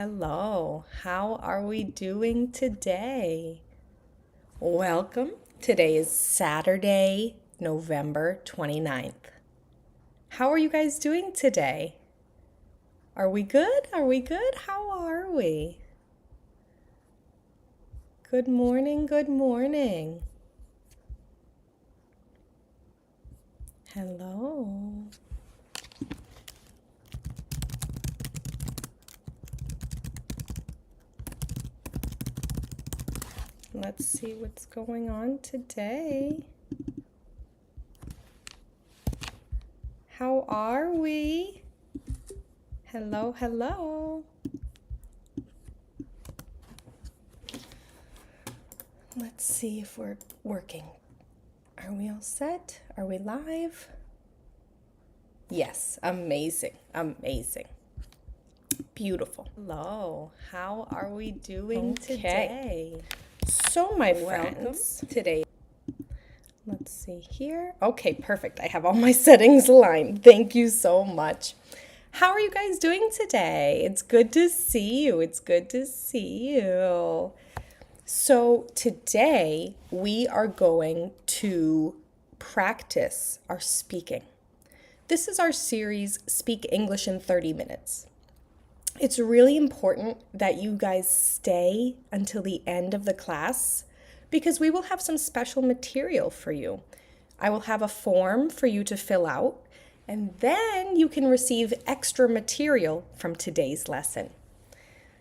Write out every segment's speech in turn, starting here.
Hello, how are we doing today? Welcome. Today is Saturday, November 29th. How are you guys doing today? Are we good? Are we good? How are we? Good morning, good morning. Hello. Let's see what's going on today. How are we? Hello, hello. Let's see if we're working. Are we all set? Are we live? Yes, amazing, amazing. Beautiful. Hello, how are we doing today? So, my friends, today, let's see here. Okay, perfect. I have all my settings aligned. Thank you so much. How are you guys doing today? It's good to see you. It's good to see you. So, today we are going to practice our speaking. This is our series, Speak English in 30 Minutes. It's really important that you guys stay until the end of the class because we will have some special material for you. I will have a form for you to fill out, and then you can receive extra material from today's lesson.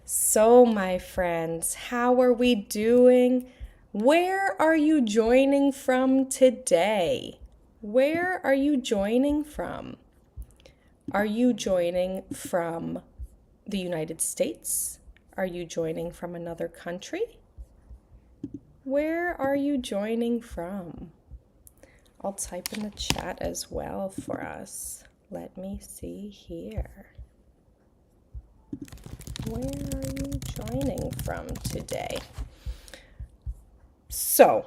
So, my friends, how are we doing? Where are you joining from today? Where are you joining from? Are you joining from the United States? Are you joining from another country? Where are you joining from? I'll type in the chat as well for us. Let me see here. Where are you joining from today? So,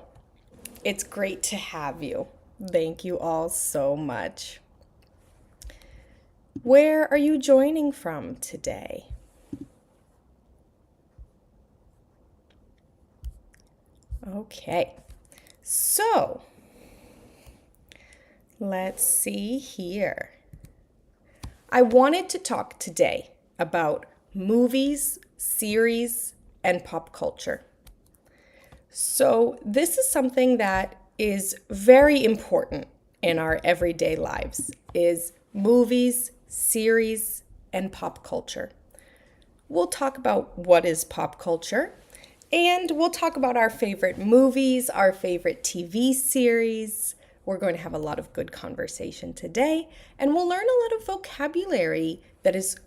it's great to have you. Thank you all so much. Where are you joining from today? Okay, so let's see here. I wanted to talk today about movies, series, and pop culture. So this is something that is very important in our everyday lives, is movies, series, and pop culture. We'll talk about what is pop culture, and we'll talk about our favorite movies, our favorite TV series. We're going to have a lot of good conversation today, and we'll learn a lot of vocabulary that is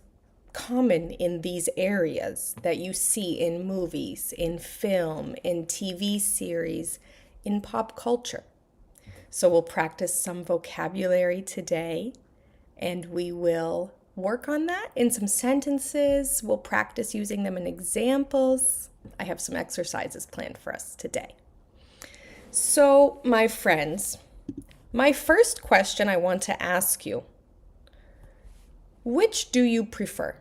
common in these areas that you see in movies, in film, in TV series, in pop culture. So we'll practice some vocabulary today, and we will work on that in some sentences. We'll practice using them in examples. I have some exercises planned for us today. So, my friends, my first question I want to ask you, which do you prefer?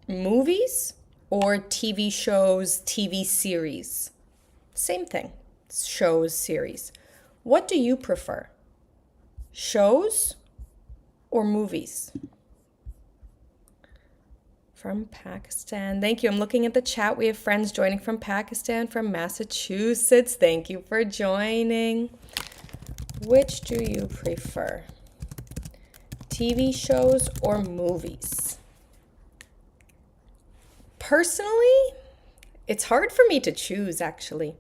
Movies or TV shows, TV series? Same thing, shows, series. What do you prefer? Shows or movies? From Pakistan. Thank you. I'm looking at the chat. We have friends joining from Pakistan, from Massachusetts. Thank you for joining. Which do you prefer? TV shows or movies? Personally, it's hard for me to choose, actually.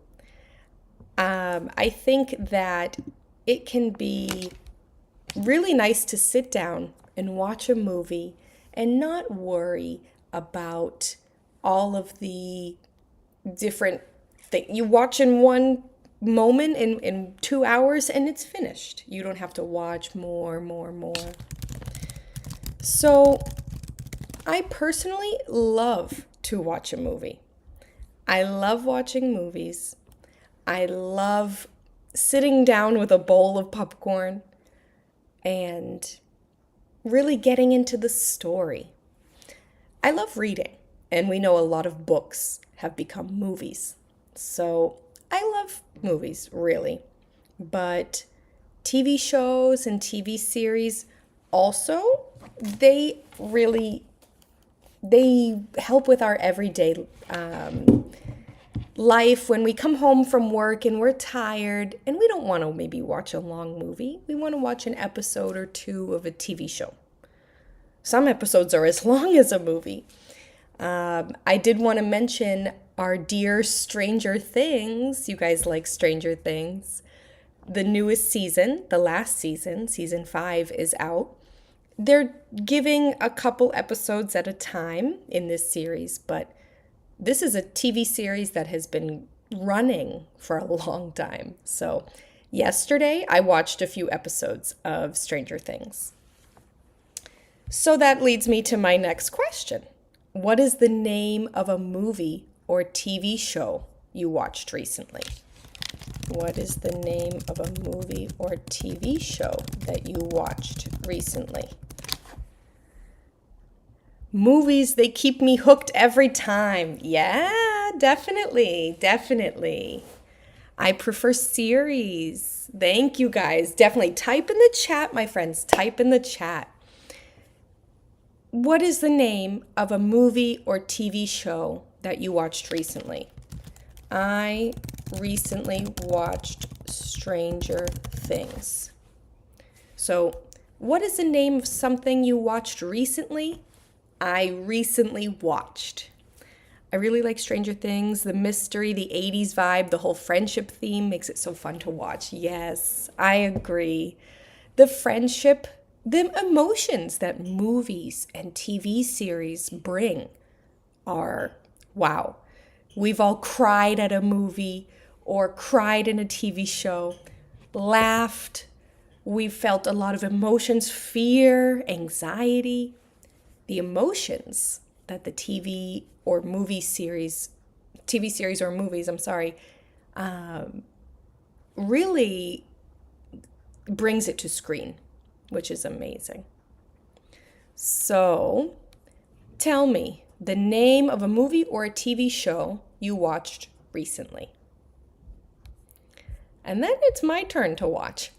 I think that it can be really nice to sit down and watch a movie and not worry about all of the different things. You watch in one moment in 2 hours and it's finished. You don't have to watch more. So I personally love to watch a movie. I love watching movies. I love sitting down with a bowl of popcorn and really getting into the story. I love reading. And we know a lot of books have become movies. So I love movies, really. But TV shows and TV series also, they help with our everyday life when we come home from work and we're tired and we don't want to maybe watch a long movie. We want to watch an episode or two of a TV show. Some episodes are as long as a movie. I did want to mention our dear Stranger Things. You guys like Stranger Things. The newest season, the last season, season 5 is out. They're giving a couple episodes at a time in this series, but this is a TV series that has been running for a long time. So yesterday, I watched a few episodes of Stranger Things. So that leads me to my next question. What is the name of a movie or TV show you watched recently? What is the name of a movie or TV show that you watched recently? Movies, they keep me hooked every time. Yeah, definitely. I prefer series. Thank you guys. Definitely type in the chat, my friends. Type in the chat. What is the name of a movie or TV show that you watched recently? I recently watched Stranger Things. So, what is the name of something you watched recently? I recently watched. I really like Stranger Things, the mystery, the 80s vibe, the whole friendship theme makes it so fun to watch. Yes, I agree. The friendship, the emotions that movies and TV series bring are wow. We've all cried at a movie or cried in a TV show, laughed. We've felt a lot of emotions, fear, anxiety. The emotions that the TV or movies, really brings it to screen, which is amazing. So, tell me the name of a movie or a TV show you watched recently. And then it's my turn to watch.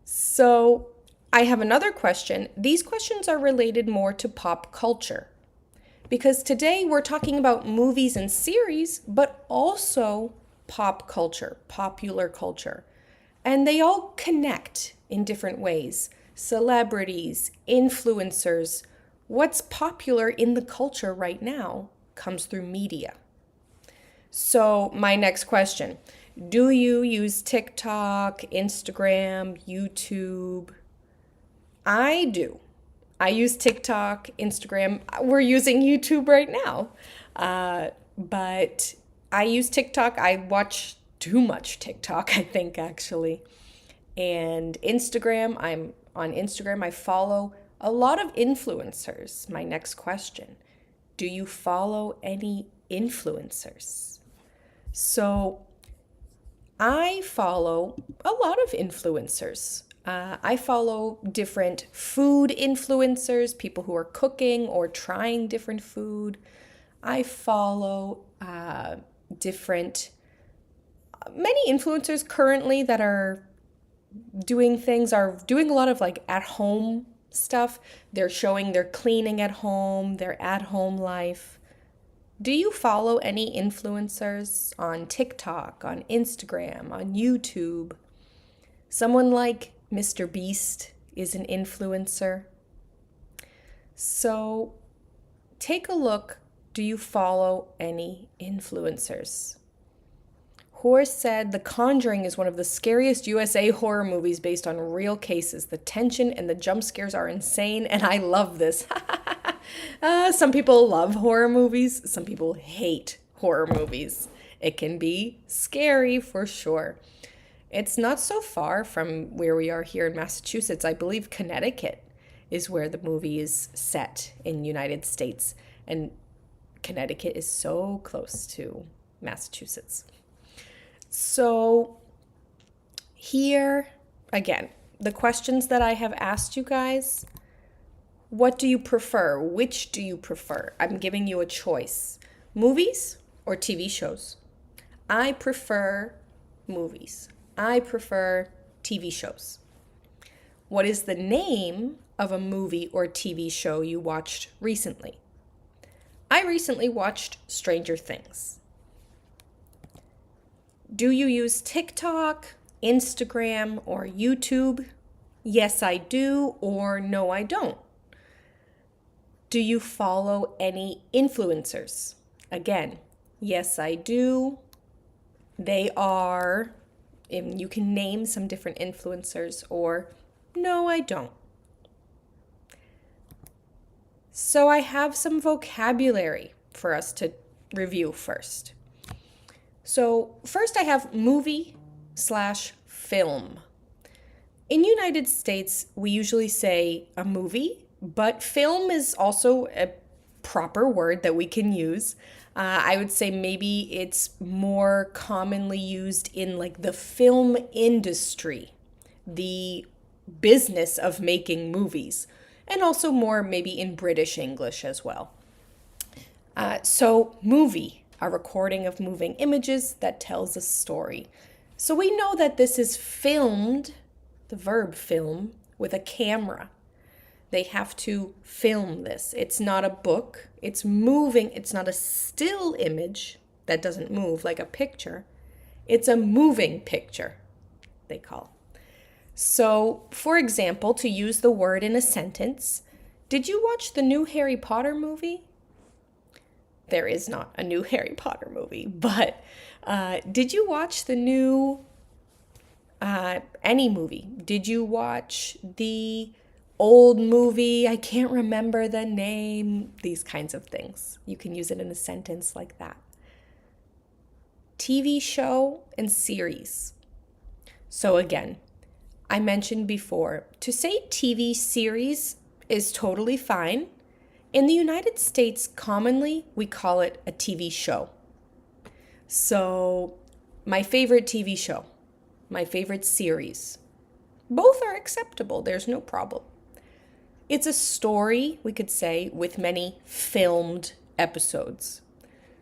So, I have another question. These questions are related more to pop culture. Because today we're talking about movies and series, but also pop culture, popular culture. And they all connect in different ways. Celebrities, influencers, what's popular in the culture right now comes through media. So my next question, do you use TikTok, Instagram, YouTube? I do. I use TikTok, Instagram. We're using YouTube right now. But I use TikTok. I watch too much TikTok, I think, actually. And Instagram, I'm on Instagram. I follow a lot of influencers. My next question, do you follow any influencers? So I follow a lot of influencers. I follow different food influencers, people who are cooking or trying different food. I follow many influencers currently that are doing a lot of like at home stuff. They're showing their cleaning at home, their at home life. Do you follow any influencers on TikTok, on Instagram, on YouTube? Someone like Mr. Beast is an influencer. So take a look. Do you follow any influencers? Horse said The Conjuring is one of the scariest USA horror movies based on real cases. The tension and the jump scares are insane, and I love this. Some people love horror movies. Some people hate horror movies. It can be scary for sure. It's not so far from where we are here in Massachusetts. I believe Connecticut is where the movie is set in the United States. And Connecticut is so close to Massachusetts. So here, again, the questions that I have asked you guys, What do you prefer? Which do you prefer? I'm giving you a choice. Movies or TV shows? I prefer movies. I prefer TV shows. What is the name of a movie or TV show you watched recently? I recently watched Stranger Things. Do you use TikTok, Instagram, or YouTube? Yes, I do, or no, I don't. Do you follow any influencers? Again, yes, I do. They are, and you can name some different influencers, or no, I don't. So I have some vocabulary for us to review first. So first I have movie/film. In the United States, we usually say a movie, but film is also a proper word that we can use. I would say maybe it's more commonly used in like the film industry, the business of making movies, and also more maybe in British English as well. So movie, a recording of moving images that tells a story. So we know that this is filmed, the verb film, with a camera. They have to film this. It's not a book. It's moving. It's not a still image that doesn't move like a picture. It's a moving picture, they call. So, for example, to use the word in a sentence, did you watch the new Harry Potter movie? There is not a new Harry Potter movie, but did you watch the new, any movie? Did you watch the old movie? I can't remember the name. These kinds of things. You can use it in a sentence like that. TV show and series. So again, I mentioned before, to say TV series is totally fine. In the United States, commonly, we call it a TV show. So, my favorite TV show, my favorite series, both are acceptable. There's no problem. It's a story, we could say, with many filmed episodes.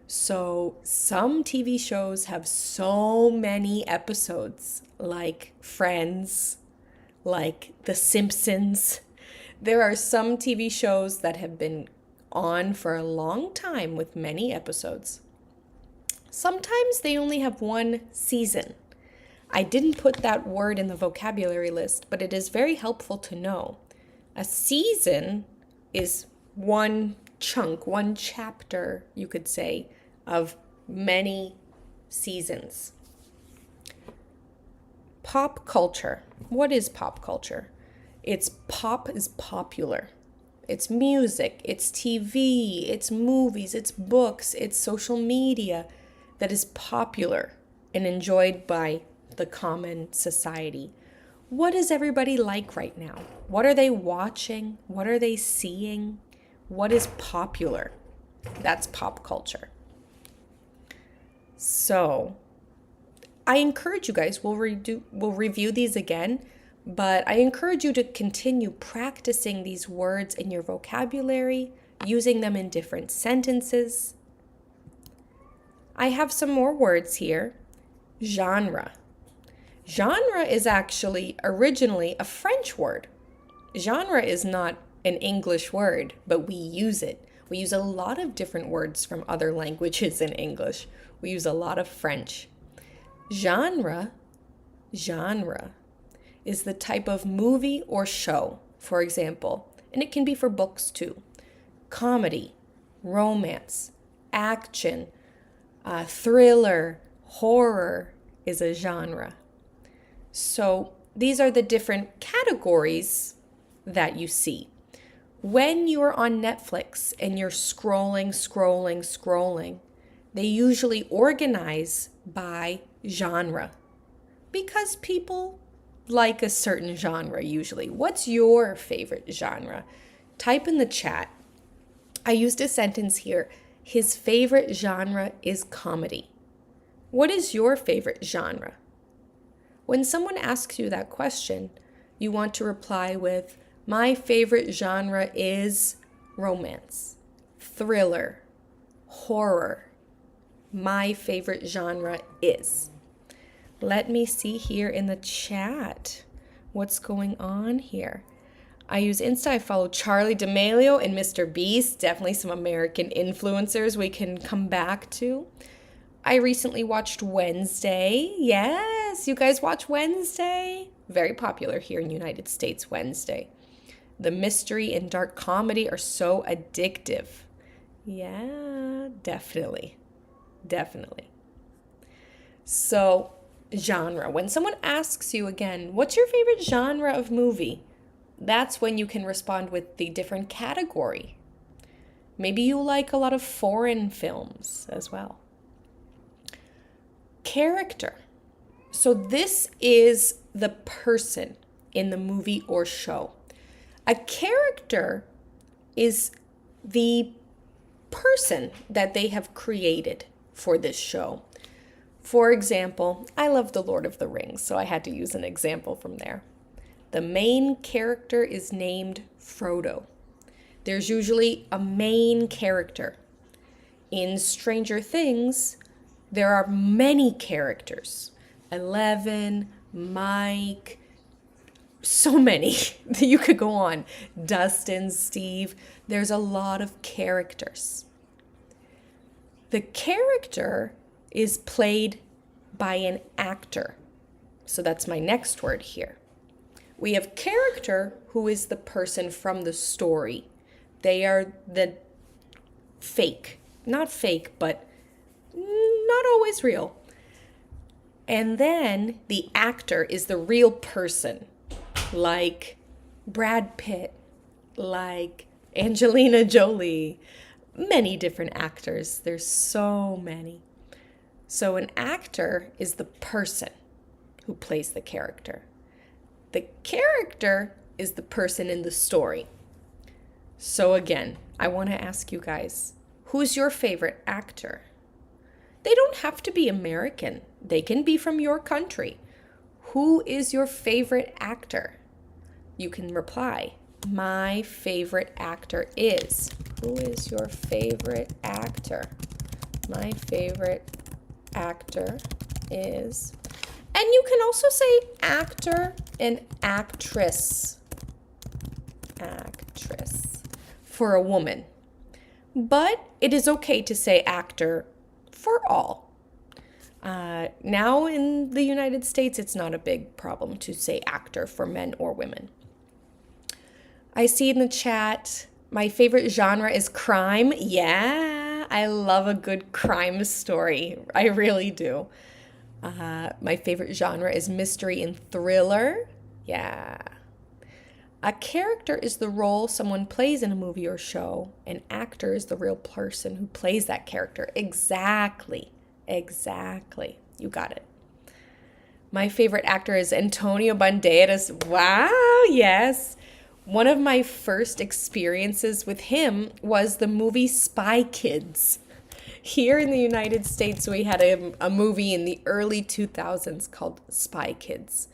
So, some TV shows have so many episodes, like Friends, like The Simpsons. There are some TV shows that have been on for a long time with many episodes. Sometimes they only have one season. I didn't put that word in the vocabulary list, but it is very helpful to know. A season is one chunk, one chapter, you could say, of many seasons. Pop culture. What is pop culture? Pop is popular. It's music, it's TV, it's movies, it's books, it's social media that is popular and enjoyed by the common society. What is everybody like right now? What are they watching? What are they seeing? What is popular? That's pop culture. So, I encourage you guys, we'll review these again, but I encourage you to continue practicing these words in your vocabulary, using them in different sentences. I have some more words here. Genre. Genre is actually originally a French word. Genre is not an English word, but we use it. We use a lot of different words from other languages in English. We use a lot of French. Genre is the type of movie or show, for example, and it can be for books too. Comedy, romance, action, thriller, horror is a genre. So these are the different categories that you see. When you're on Netflix and you're scrolling, they usually organize by genre because people like a certain genre usually. What's your favorite genre? Type in the chat. I used a sentence here. His favorite genre is comedy. What is your favorite genre? When someone asks you that question, you want to reply with, My favorite genre is romance, thriller, horror. My favorite genre is. Let me see here in the chat what's going on here. I use Insta. I follow Charlie D'Amelio and Mr. Beast. Definitely some American influencers we can come back to. I recently watched Wednesday. Yes, you guys watch Wednesday? Very popular here in the United States, Wednesday. The mystery and dark comedy are so addictive. Yeah, definitely. Definitely. So, genre. When someone asks you again, what's your favorite genre of movie? That's when you can respond with the different category. Maybe you like a lot of foreign films as well. Character. So this is the person in the movie or show. A character is the person that they have created for this show. For example, I love The Lord of the Rings, so I had to use an example from there. The main character is named Frodo. There's usually a main character. In Stranger Things, there are many characters. Eleven, Mike, so many. You could go on. Dustin, Steve. There's a lot of characters. The character is played by an actor. So that's my next word here. We have character, who is the person from the story. They are the fake. Not fake, but not always real. And then the actor is the real person, like Brad Pitt, like Angelina Jolie, many different actors. There's so many. So an actor is the person who plays the character. The character is the person in the story. So again, I want to ask you guys, who's your favorite actor? They don't have to be American. They can be from your country. Who is your favorite actor? You can reply, my favorite actor is. Who is your favorite actor? My favorite actor is. And you can also say actor and actress. Actress for a woman. But it is okay to say actor for all. Now in the United States, it's not a big problem to say actor for men or women. I see in the chat, my favorite genre is crime. Yeah, I love a good crime story. I really do. My favorite genre is mystery and thriller. Yeah. A character is the role someone plays in a movie or show. An actor is the real person who plays that character. Exactly. You got it. My favorite actor is Antonio Banderas. Wow, yes. One of my first experiences with him was the movie Spy Kids. Here in the United States, we had a movie in the early 2000s called Spy Kids.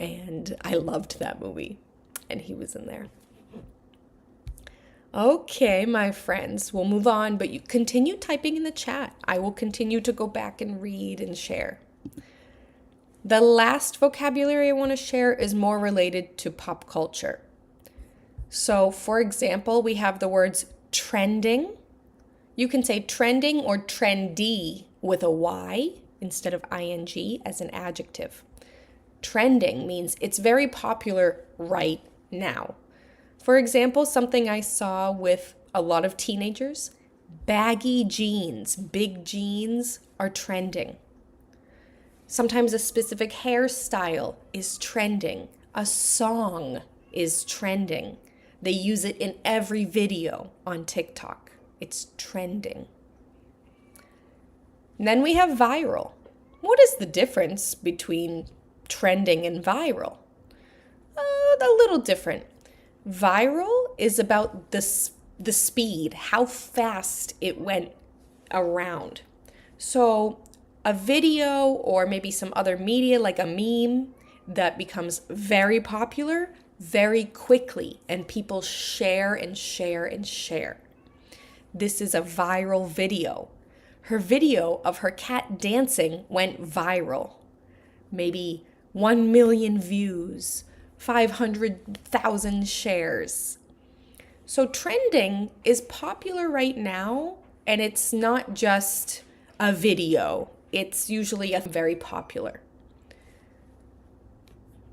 And I loved that movie. And he was in there. Okay, my friends, we'll move on, but you continue typing in the chat. I will continue to go back and read and share. The last vocabulary I want to share is more related to pop culture. So, for example, we have the words trending. You can say trending or trendy with a Y instead of ing as an adjective. Trending means it's very popular right now. For example, something I saw with a lot of teenagers, baggy jeans, big jeans are trending. Sometimes a specific hairstyle is trending. A song is trending. They use it in every video on TikTok. It's trending. And then we have viral. What is the difference between trending and viral? A little different. Viral is about the speed, how fast it went around. So a video or maybe some other media like a meme that becomes very popular, very quickly, and people share and share and share. This is a viral video. Her video of her cat dancing went viral. Maybe 1 million views, 500,000 shares. So trending is popular right now, and it's not just a video. It's usually very popular.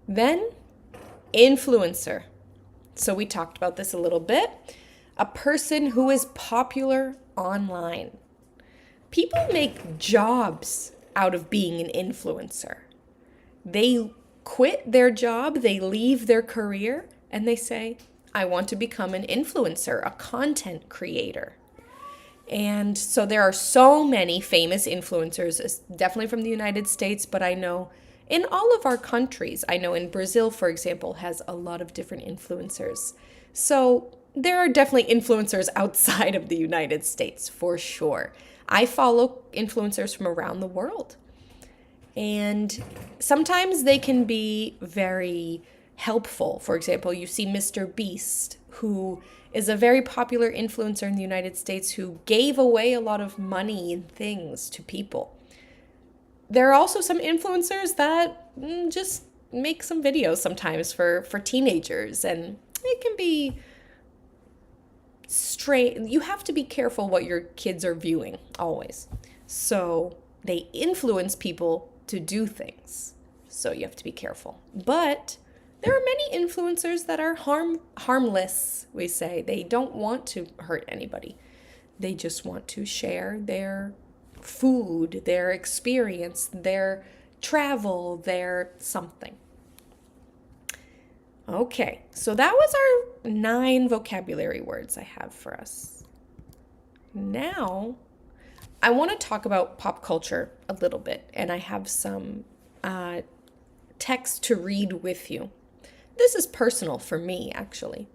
Then, influencer. So we talked about this a little bit. A person who is popular online. People make jobs out of being an influencer. They quit their job, they leave their career, and they say, I want to become an influencer, a content creator. And so there are so many famous influencers, definitely from the United States, but I know in all of our countries. I know in Brazil, for example, has a lot of different influencers. So there are definitely influencers outside of the United States, for sure. I follow influencers from around the world. And sometimes they can be very helpful. For example, you see Mr. Beast, who is a very popular influencer in the United States who gave away a lot of money and things to people. There are also some influencers that just make some videos sometimes for teenagers, and it can be strange. You have to be careful what your kids are viewing, always. So they influence people to do things. So you have to be careful. But there are many influencers that are harmless, we say. They don't want to hurt anybody. They just want to share their food, their experience, their travel, their something. Okay, so that was our 9 vocabulary words I have for us. Now, I want to talk about pop culture a little bit, and I have some text to read with you. This is personal for me, actually.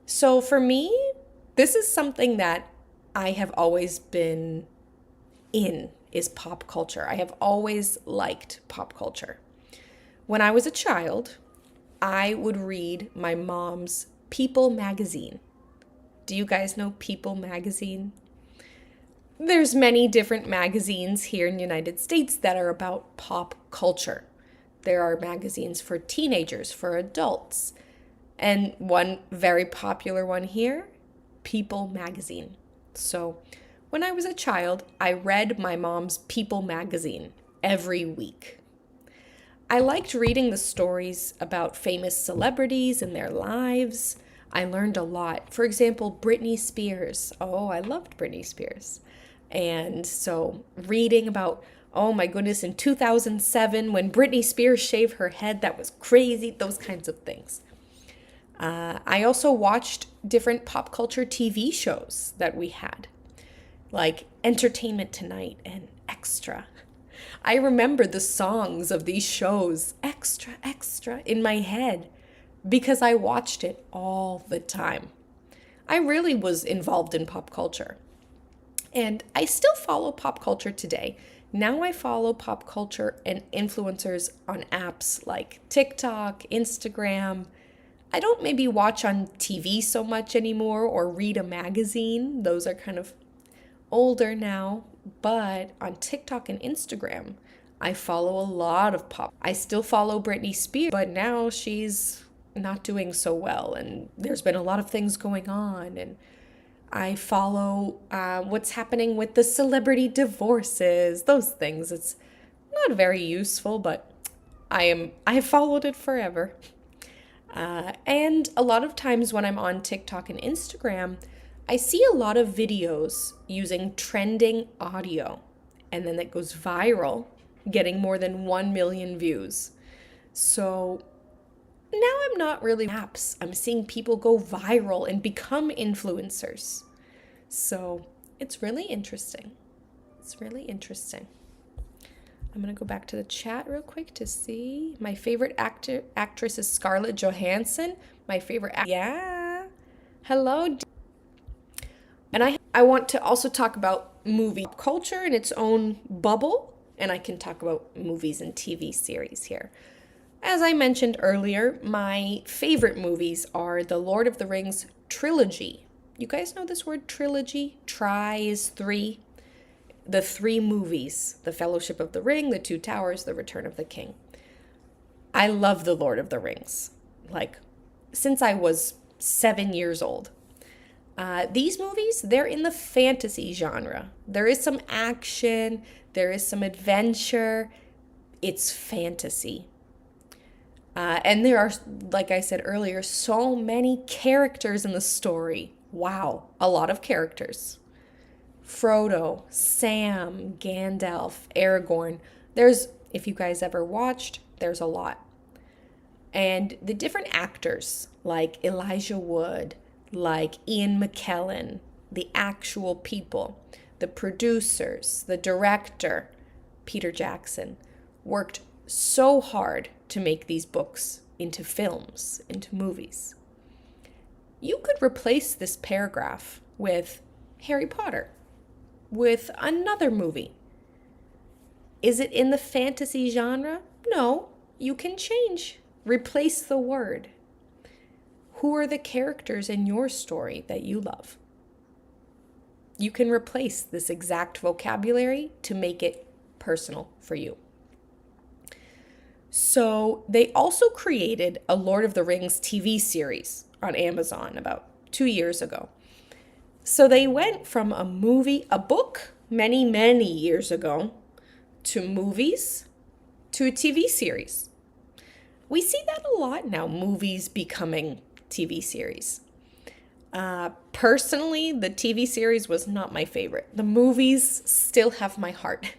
So for me, this is something that I have always been is pop culture. I have always liked pop culture. When I was a child, I would read my mom's People magazine. Do you guys know People magazine? There's many different magazines here in the United States that are about pop culture. There are magazines for teenagers, for adults. And one very popular one here, People magazine. So when I was a child, I read my mom's People magazine every week. I liked reading the stories about famous celebrities and their lives. I learned a lot. For example, Britney Spears. Oh, I loved Britney Spears. And so reading about, oh my goodness, in 2007 when Britney Spears shaved her head, that was crazy, those kinds of things. I also watched different pop culture TV shows that we had, like Entertainment Tonight and Extra. I remember the songs of these shows, Extra, Extra, in my head because I watched it all the time. I really was involved in pop culture. And I still follow pop culture today. Now I follow pop culture and influencers on apps like TikTok, Instagram. I don't maybe watch on TV so much anymore or read a magazine. Those are kind of older now. But on TikTok and Instagram, I follow a lot of pop. I still follow Britney Spears, but now she's not doing so well. And there's been a lot of things going on. And I follow what's happening with the celebrity divorces, those things. It's not very useful, but I have followed it forever. And a lot of times when I'm on TikTok and Instagram, I see a lot of videos using trending audio, and then it goes viral, getting more than 1 million views. So now I'm not really apps. I'm seeing people go viral and become influencers. So it's really interesting. It's really interesting. I'm going to go back to the chat real quick to see. My favorite actress is Scarlett Johansson. My favorite yeah. Hello. And I want to also talk about movie culture in its own bubble. And I can talk about movies and TV series here. as I mentioned earlier, my favorite movies are the Lord of the Rings trilogy. You guys know this word trilogy? Tri is three. The three movies, The Fellowship of the Ring, The Two Towers, The Return of the King. I love the Lord of the Rings, like since I was 7 years old. These movies, they're in the fantasy genre. There is some action, there is some adventure. It's fantasy. And there are, like I said earlier, so many characters in the story. Wow, a lot of characters. Frodo, Sam, Gandalf, Aragorn. If you guys ever watched, there's a lot. And the different actors, like Elijah Wood, like Ian McKellen, the actual people, the producers, the director, Peter Jackson, worked so hard to make these books into films, into movies. You could replace this paragraph with Harry Potter, with another movie. Is it in the fantasy genre? No, you can change. Replace the word. Who are the characters in your story that you love? You can replace this exact vocabulary to make it personal for you. So they also created a Lord of the Rings TV series on Amazon about 2 years ago. So they went from a book many, many years ago, to movies, to a TV series. We see that a lot now, movies becoming TV series. Personally, the TV series was not my favorite. The movies still have my heart,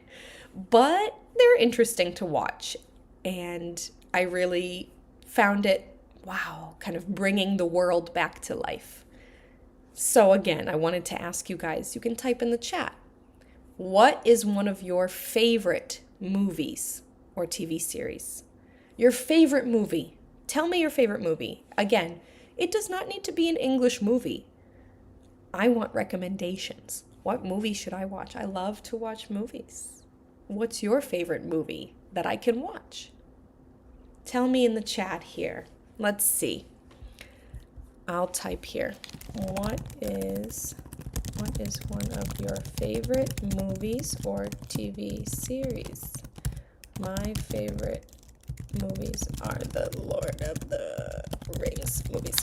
but they're interesting to watch. And I really found it, wow, kind of bringing the world back to life. So again, I wanted to ask you guys, you can type in the chat. What is one of your favorite movies or TV series? Your favorite movie. Tell me your favorite movie. Again, it does not need to be an English movie. I want recommendations. What movie should I watch? I love to watch movies. What's your favorite movie that I can watch? Tell me in the chat here. Let's see. I'll type here. What is one of your favorite movies or TV series? My favorite movies are the Lord of the Rings movies.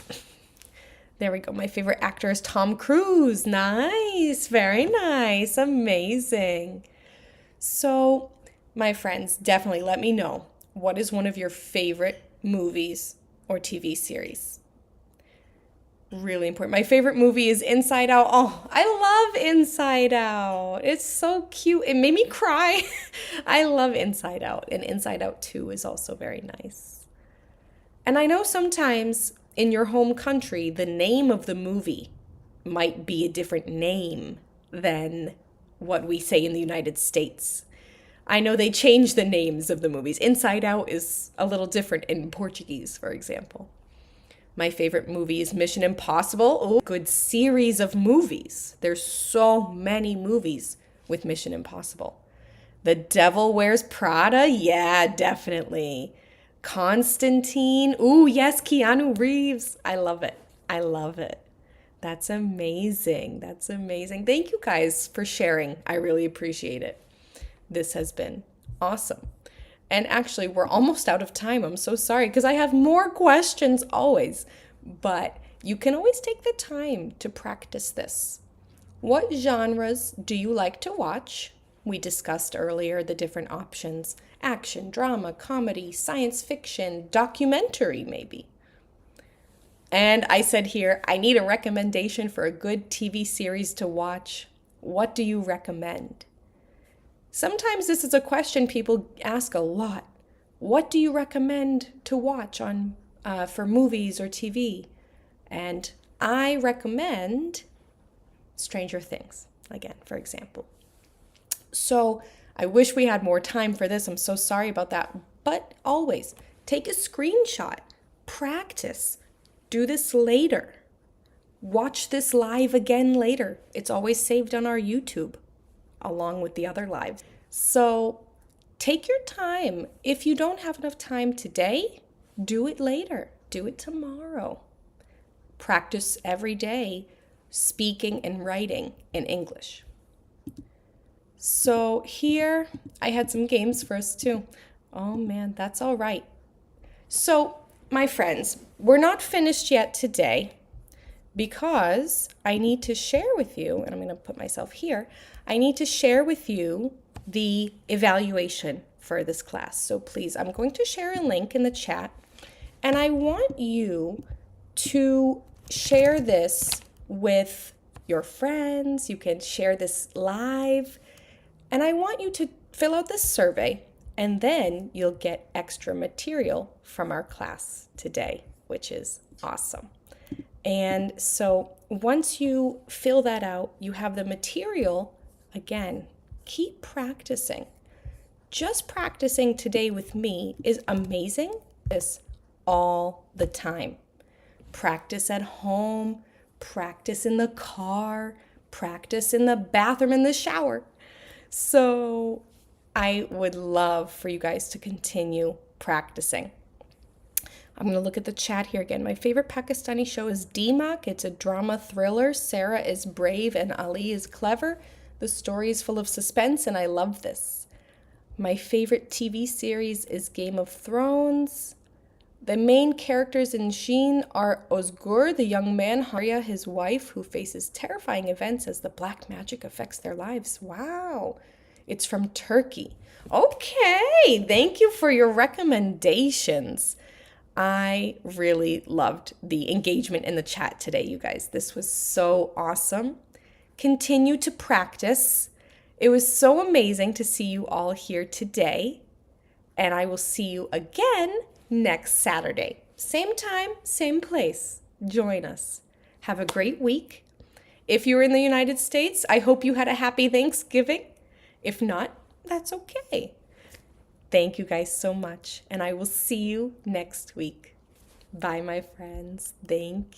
There we go. My favorite actor is Tom Cruise. Nice. Very nice. Amazing. So, my friends, definitely let me know. What is one of your favorite movies or TV series? Really important. My favorite movie is Inside Out. Oh, I love Inside Out. It's so cute. It made me cry. I love Inside Out. And Inside Out 2 is also very nice. And I know sometimes in your home country, the name of the movie might be a different name than what we say in the United States. I know they change the names of the movies. Inside Out is a little different in Portuguese, for example. My favorite movie is Mission Impossible. Oh, good series of movies. There's so many movies with Mission Impossible. The Devil Wears Prada. Yeah, definitely. Constantine. Ooh, yes, Keanu Reeves. I love it. I love it. That's amazing. That's amazing. Thank you guys for sharing. I really appreciate it. This has been awesome. And actually, we're almost out of time. I'm so sorry because I have more questions always. But you can always take the time to practice this. What genres do you like to watch? We discussed earlier the different options. Action, drama, comedy, science fiction, documentary maybe. And I said here, I need a recommendation for a good TV series to watch. What do you recommend? Sometimes this is a question people ask a lot. What do you recommend to watch for movies or TV? And I recommend Stranger Things, again, for example. So I wish we had more time for this. I'm so sorry about that. But always take a screenshot, practice, do this later. Watch this live again later. It's always saved on our YouTube, along with the other lives. So take your time. If you don't have enough time today, do it later. Do it tomorrow. Practice every day speaking and writing in English. So here I had some games for us too. Oh man, that's all right. So my friends, we're not finished yet today because I need to share with you, and I'm going to put myself here, I need to share with you the evaluation for this class. So please, I'm going to share a link in the chat, and I want you to share this with your friends. You can share this live, and I want you to fill out this survey, and then you'll get extra material from our class today, which is awesome. And so once you fill that out, you have the material. Again, keep practicing. Just practicing today with me is amazing. This all the time. Practice at home, practice in the car, practice in the bathroom, in the shower. So I would love for you guys to continue practicing. I'm going to look at the chat here again. My favorite Pakistani show is Deemak. It's a drama thriller. Sarah is brave and Ali is clever. The story is full of suspense and I love this. My favorite TV series is Game of Thrones. The main characters in Sheen are Ozgur, the young man, Haria, his wife, who faces terrifying events as the black magic affects their lives. Wow. It's from Turkey. Okay, thank you for your recommendations. I really loved the engagement in the chat today, you guys. This was so awesome. Continue to practice. It was so amazing to see you all here today. And I will see you again next Saturday. Same time, same place. Join us. Have a great week. If you're in the United States, I hope you had a happy Thanksgiving. If not, that's okay. Thank you guys so much, and I will see you next week. Bye, my friends. Thank you.